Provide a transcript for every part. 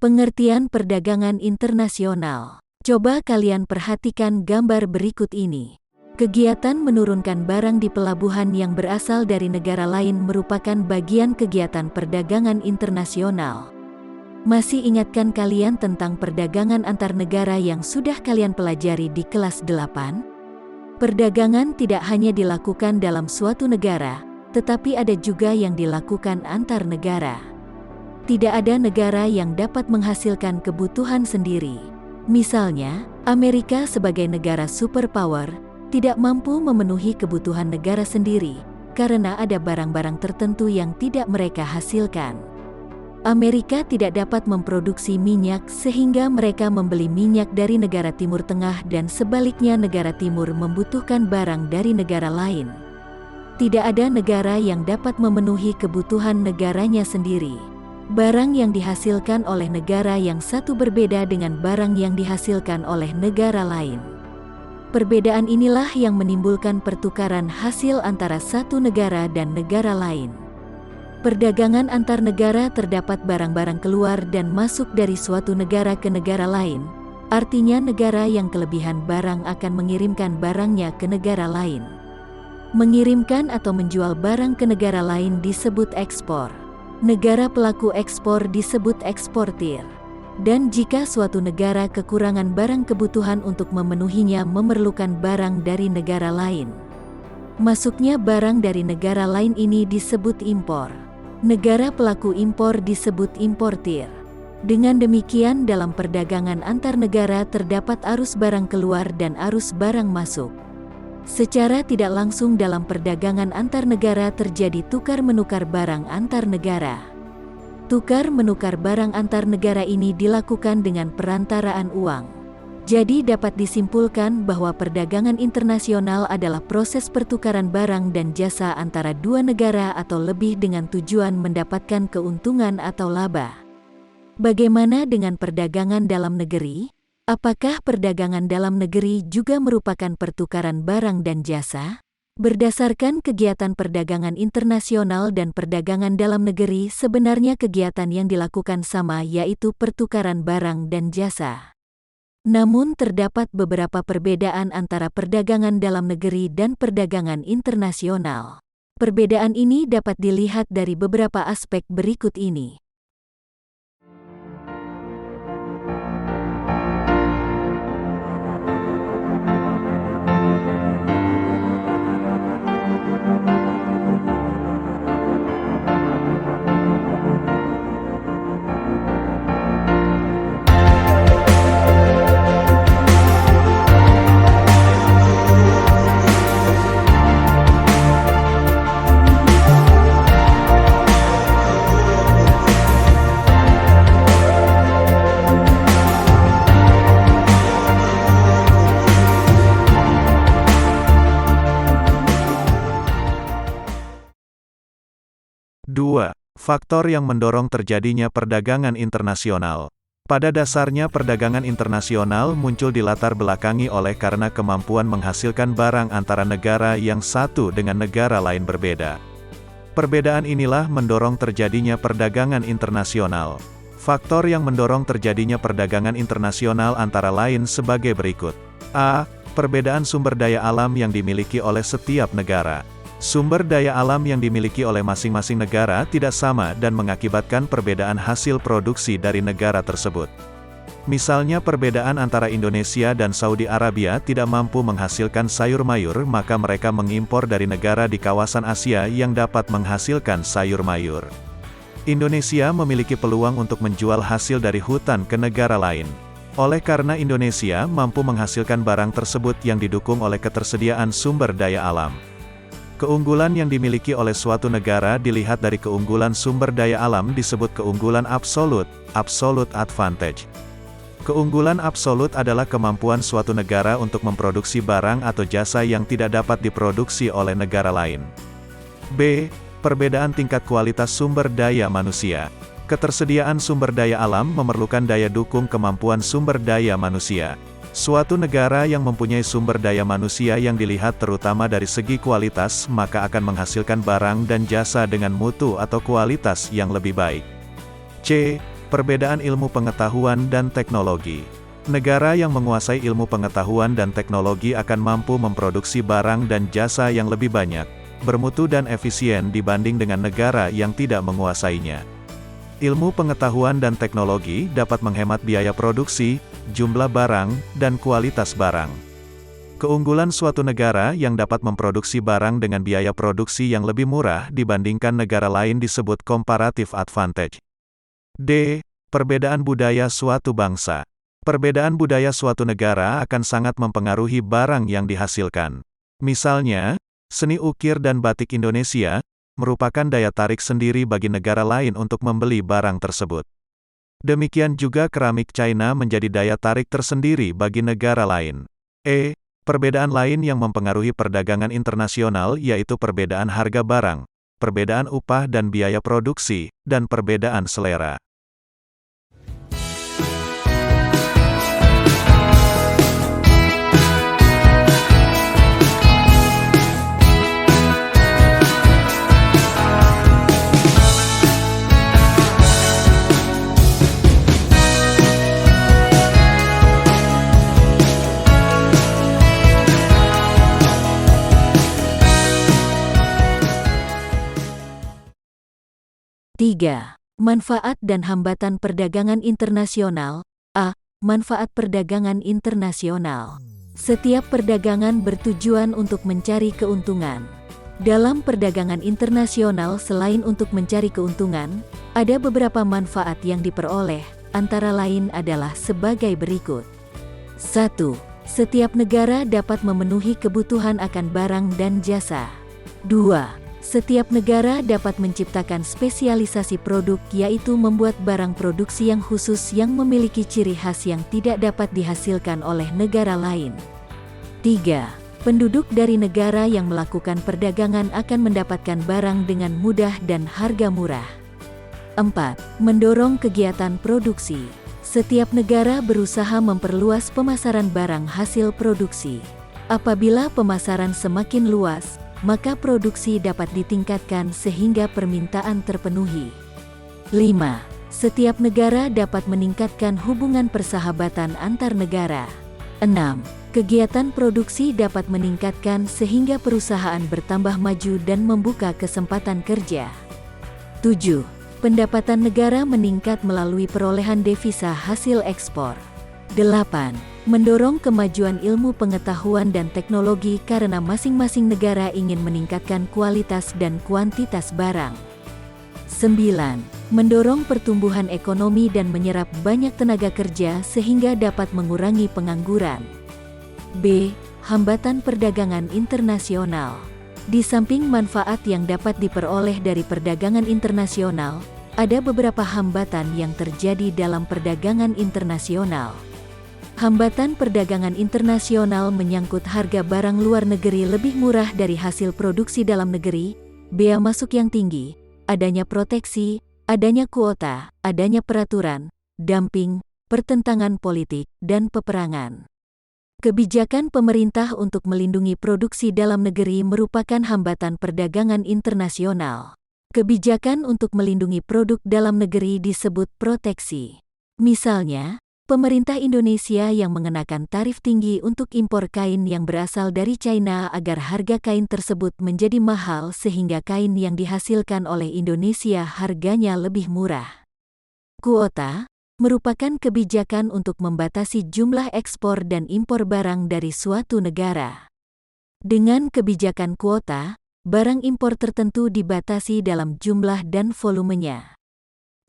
Pengertian perdagangan internasional. Coba kalian perhatikan gambar berikut ini. Kegiatan menurunkan barang di pelabuhan yang berasal dari negara lain merupakan bagian kegiatan perdagangan internasional. Masih ingatkah kalian tentang perdagangan antar negara yang sudah kalian pelajari di kelas 8? Perdagangan tidak hanya dilakukan dalam suatu negara, tetapi ada juga yang dilakukan antar negara. Tidak ada negara yang dapat menghasilkan kebutuhan sendiri. Misalnya, Amerika sebagai negara superpower tidak mampu memenuhi kebutuhan negara sendiri karena ada barang-barang tertentu yang tidak mereka hasilkan. Amerika tidak dapat memproduksi minyak sehingga mereka membeli minyak dari negara Timur Tengah dan sebaliknya negara Timur membutuhkan barang dari negara lain. Tidak ada negara yang dapat memenuhi kebutuhan negaranya sendiri. Barang yang dihasilkan oleh negara yang satu berbeda dengan barang yang dihasilkan oleh negara lain. Perbedaan inilah yang menimbulkan pertukaran hasil antara satu negara dan negara lain. Perdagangan antar negara terdapat barang-barang keluar dan masuk dari suatu negara ke negara lain. Artinya negara yang kelebihan barang akan mengirimkan barangnya ke negara lain. Mengirimkan atau menjual barang ke negara lain disebut ekspor. Negara pelaku ekspor disebut eksportir. Dan jika suatu negara kekurangan barang kebutuhan untuk memenuhinya memerlukan barang dari negara lain. Masuknya barang dari negara lain ini disebut impor. Negara pelaku impor disebut importir. Dengan demikian dalam perdagangan antar negara terdapat arus barang keluar dan arus barang masuk. Secara tidak langsung dalam perdagangan antar negara terjadi tukar-menukar barang antar negara. Tukar-menukar barang antar negara ini dilakukan dengan perantaraan uang. Jadi dapat disimpulkan bahwa perdagangan internasional adalah proses pertukaran barang dan jasa antara dua negara atau lebih dengan tujuan mendapatkan keuntungan atau laba. Bagaimana dengan perdagangan dalam negeri? Apakah perdagangan dalam negeri juga merupakan pertukaran barang dan jasa? Berdasarkan kegiatan perdagangan internasional dan perdagangan dalam negeri, sebenarnya kegiatan yang dilakukan sama, yaitu pertukaran barang dan jasa. Namun terdapat beberapa perbedaan antara perdagangan dalam negeri dan perdagangan internasional. Perbedaan ini dapat dilihat dari beberapa aspek berikut ini. Dua, faktor yang mendorong terjadinya perdagangan internasional. Pada dasarnya perdagangan internasional muncul di latar belakangi oleh karena kemampuan menghasilkan barang antara negara yang satu dengan negara lain berbeda. Perbedaan inilah mendorong terjadinya perdagangan internasional. Faktor yang mendorong terjadinya perdagangan internasional antara lain sebagai berikut. A. Perbedaan sumber daya alam yang dimiliki oleh setiap negara. Sumber daya alam yang dimiliki oleh masing-masing negara tidak sama dan mengakibatkan perbedaan hasil produksi dari negara tersebut. Misalnya perbedaan antara Indonesia dan Saudi Arabia tidak mampu menghasilkan sayur mayur, maka mereka mengimpor dari negara di kawasan Asia yang dapat menghasilkan sayur mayur. Indonesia memiliki peluang untuk menjual hasil dari hutan ke negara lain. Oleh karena Indonesia mampu menghasilkan barang tersebut yang didukung oleh ketersediaan sumber daya alam. Keunggulan yang dimiliki oleh suatu negara dilihat dari keunggulan sumber daya alam disebut keunggulan absolut, absolute advantage. Keunggulan absolut adalah kemampuan suatu negara untuk memproduksi barang atau jasa yang tidak dapat diproduksi oleh negara lain. B. Perbedaan tingkat kualitas sumber daya manusia. Ketersediaan sumber daya alam memerlukan daya dukung kemampuan sumber daya manusia. Suatu negara yang mempunyai sumber daya manusia yang dilihat terutama dari segi kualitas, maka akan menghasilkan barang dan jasa dengan mutu atau kualitas yang lebih baik. C. Perbedaan ilmu pengetahuan dan teknologi. Negara yang menguasai ilmu pengetahuan dan teknologi akan mampu memproduksi barang dan jasa yang lebih banyak, bermutu dan efisien dibanding dengan negara yang tidak menguasainya. Ilmu pengetahuan dan teknologi dapat menghemat biaya produksi, jumlah barang, dan kualitas barang. Keunggulan suatu negara yang dapat memproduksi barang dengan biaya produksi yang lebih murah dibandingkan negara lain disebut comparative advantage. D. Perbedaan budaya suatu bangsa. Perbedaan budaya suatu negara akan sangat mempengaruhi barang yang dihasilkan. Misalnya, seni ukir dan batik Indonesia merupakan daya tarik sendiri bagi negara lain untuk membeli barang tersebut. Demikian juga keramik China menjadi daya tarik tersendiri bagi negara lain. E. Perbedaan lain yang mempengaruhi perdagangan internasional yaitu perbedaan harga barang, perbedaan upah dan biaya produksi, dan perbedaan selera. Tiga. Manfaat dan hambatan perdagangan internasional. A. Manfaat perdagangan internasional. Setiap perdagangan bertujuan untuk mencari keuntungan. Dalam perdagangan internasional selain untuk mencari keuntungan, ada beberapa manfaat yang diperoleh, antara lain adalah sebagai berikut. 1. Setiap negara dapat memenuhi kebutuhan akan barang dan jasa. 2. Setiap negara dapat menciptakan spesialisasi produk yaitu membuat barang produksi yang khusus yang memiliki ciri khas yang tidak dapat dihasilkan oleh negara lain. 3. Penduduk dari negara yang melakukan perdagangan akan mendapatkan barang dengan mudah dan harga murah. 4. Mendorong kegiatan produksi. Setiap negara berusaha memperluas pemasaran barang hasil produksi. Apabila pemasaran semakin luas, maka produksi dapat ditingkatkan sehingga permintaan terpenuhi. 5. Setiap negara dapat meningkatkan hubungan persahabatan antar negara. 6. Kegiatan produksi dapat meningkatkan sehingga perusahaan bertambah maju dan membuka kesempatan kerja. 7. Pendapatan negara meningkat melalui perolehan devisa hasil ekspor. 8. Mendorong kemajuan ilmu pengetahuan dan teknologi karena masing-masing negara ingin meningkatkan kualitas dan kuantitas barang. 9. Mendorong pertumbuhan ekonomi dan menyerap banyak tenaga kerja sehingga dapat mengurangi pengangguran. B. Hambatan perdagangan internasional. Di samping manfaat yang dapat diperoleh dari perdagangan internasional, ada beberapa hambatan yang terjadi dalam perdagangan internasional. Hambatan perdagangan internasional menyangkut harga barang luar negeri lebih murah dari hasil produksi dalam negeri, bea masuk yang tinggi, adanya proteksi, adanya kuota, adanya peraturan, dumping, pertentangan politik, dan peperangan. Kebijakan pemerintah untuk melindungi produksi dalam negeri merupakan hambatan perdagangan internasional. Kebijakan untuk melindungi produk dalam negeri disebut proteksi. Misalnya, pemerintah Indonesia yang mengenakan tarif tinggi untuk impor kain yang berasal dari China agar harga kain tersebut menjadi mahal sehingga kain yang dihasilkan oleh Indonesia harganya lebih murah. Kuota merupakan kebijakan untuk membatasi jumlah ekspor dan impor barang dari suatu negara. Dengan kebijakan kuota, barang impor tertentu dibatasi dalam jumlah dan volumenya.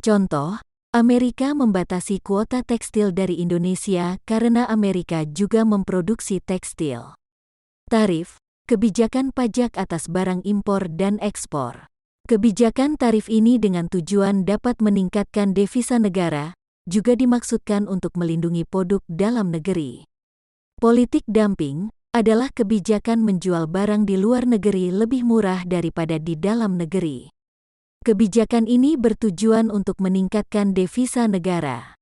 Contoh, Amerika membatasi kuota tekstil dari Indonesia karena Amerika juga memproduksi tekstil. Tarif, kebijakan pajak atas barang impor dan ekspor. Kebijakan tarif ini dengan tujuan dapat meningkatkan devisa negara, juga dimaksudkan untuk melindungi produk dalam negeri. Politik dumping adalah kebijakan menjual barang di luar negeri lebih murah daripada di dalam negeri. Kebijakan ini bertujuan untuk meningkatkan devisa negara.